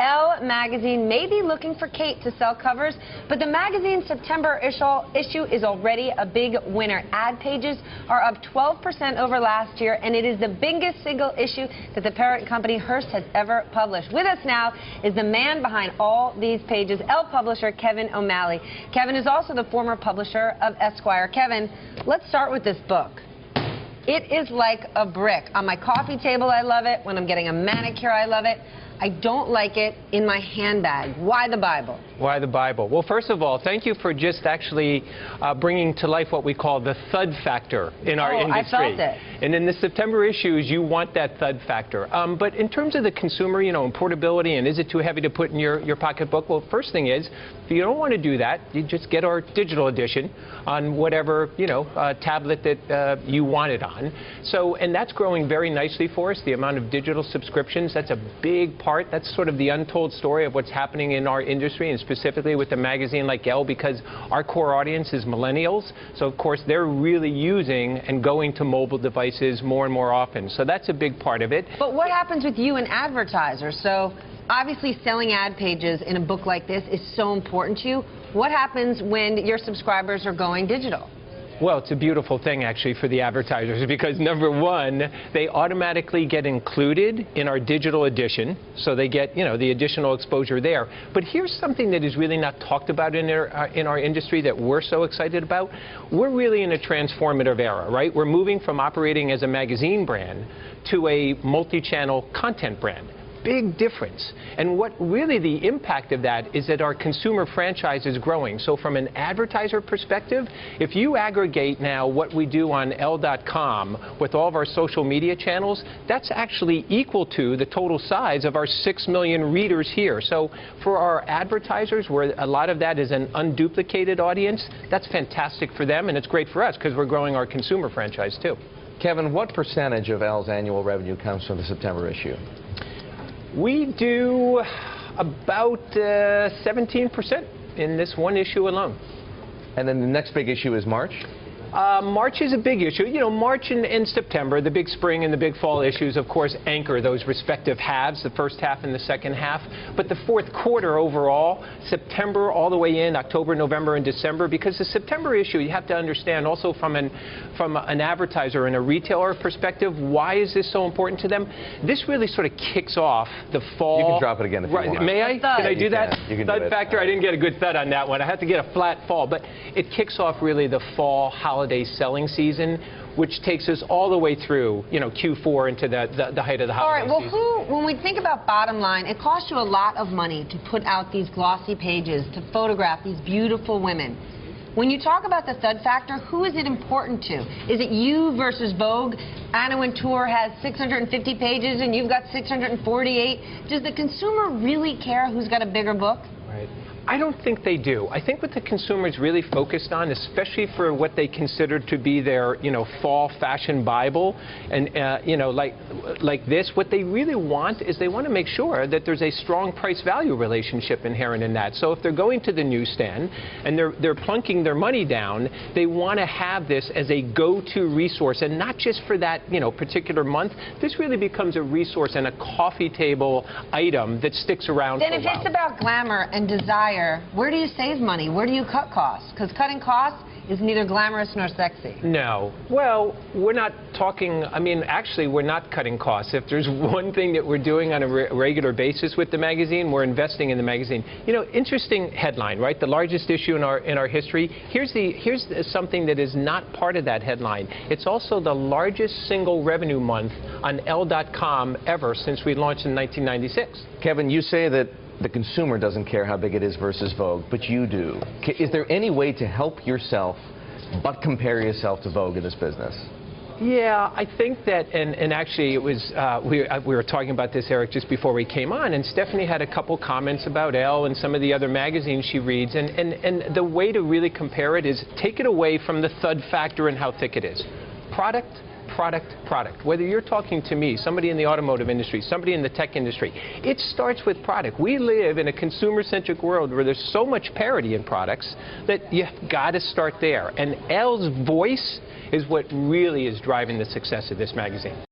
Elle magazine may be looking for Kate to sell covers, but the magazine's September issue is already a big winner. Ad pages are up 12% over last year, and it is the biggest single issue that the parent company Hearst has ever published. With us now is the man behind all these pages, Elle publisher Kevin O'Malley. Kevin is also the former publisher of Esquire. Kevin, let's start with this book. It is like a brick. On my coffee table, I love it. When I'm getting a manicure, I love it. I don't like it in my handbag. Why the Bible? Why the Bible? Well, first of all, thank you for just actually bringing to life what we call the thud factor in our industry. I felt it. And in the September issues, you want that thud factor. But in terms of the consumer, and portability, and is it too heavy to put in your pocketbook? Well, first thing is, if you don't want to do that, you just get our digital edition on whatever, tablet that you want it on. So, and that's growing very nicely for us, the amount of digital subscriptions. That's a big part. That's sort of the untold story of what's happening in our industry, and specifically with a magazine like Elle, because our core audience is millennials. So, of course, they're really using and going to mobile devices more and more often. So that's a big part of it. But what happens with you and advertisers? So, obviously, selling ad pages in a book like this is so important to you. What happens when your subscribers are going digital? Well, it's a beautiful thing, actually, for the advertisers, because number one, they automatically get included in our digital edition, so they get, the additional exposure there. But here's something that is really not talked about in our industry that we're so excited about. We're really in a transformative era, right? We're moving from operating as a magazine brand to a multi-channel content brand. Big difference. And what really the impact of that is that our consumer franchise is growing. So from an advertiser perspective, if you aggregate now what we do on Elle.com with all of our social media channels, that's actually equal to the total size of our 6 million readers here. So for our advertisers, where a lot of that is an unduplicated audience, that's fantastic for them, and it's great for us because we're growing our consumer franchise too. Kevin, what percentage of Elle's annual revenue comes from the September issue? We do about 17% in this one issue alone. And then the next big issue is March? March is a big issue. March and September, the big spring and the big fall issues, of course, anchor those respective halves, the first half and the second half. But the fourth quarter overall, September all the way in, October, November, and December, because the September issue, you have to understand also from an advertiser and a retailer perspective, why is this so important to them? This really sort of kicks off the fall. You can drop it again if you want. May I? Can I do that? You can do Thud factor, I didn't get a good thud on that one. I had to get a flat fall. But it kicks off really the fall holiday selling season, which takes us all the way through, Q4 into the height of the holiday season. All right, well, when we think about bottom line, it costs you a lot of money to put out these glossy pages, to photograph these beautiful women. When you talk about the thud factor, who is it important to? Is it you versus Vogue? Anna Wintour has 650 pages and you've got 648. Does the consumer really care who's got a bigger book? Right. I don't think they do. I think what the consumer is really focused on, especially for what they consider to be their, fall fashion Bible, and like this, what they really want is they want to make sure that there's a strong price-value relationship inherent in that. So if they're going to the newsstand and they're plunking their money down, they want to have this as a go-to resource, and not just for that, particular month. This really becomes a resource and a coffee table item that sticks around for a while. Then if it's about glamour and desire, where do you save money? Where do you cut costs? Because cutting costs is neither glamorous nor sexy. No. Well, we're not talking, actually, we're not cutting costs. If there's one thing that we're doing on a regular basis with the magazine, we're investing in the magazine. Interesting headline, right? The largest issue in our history. Here's something that is not part of that headline. It's also the largest single revenue month on Elle.com ever since we launched in 1996. Kevin, you say that the consumer doesn't care how big it is versus Vogue, but you do. Is there any way to help yourself but compare yourself to Vogue in this business? Yeah, I think that, and actually it was, we were talking about this, Eric, just before we came on, and Stephanie had a couple comments about Elle and some of the other magazines she reads, and the way to really compare it is take it away from the thud factor and how thick it is. Product, product. Whether you're talking to me, somebody in the automotive industry, somebody in the tech industry, it starts with product. We live in a consumer-centric world where there's so much parity in products that you've got to start there. And Elle's voice is what really is driving the success of this magazine.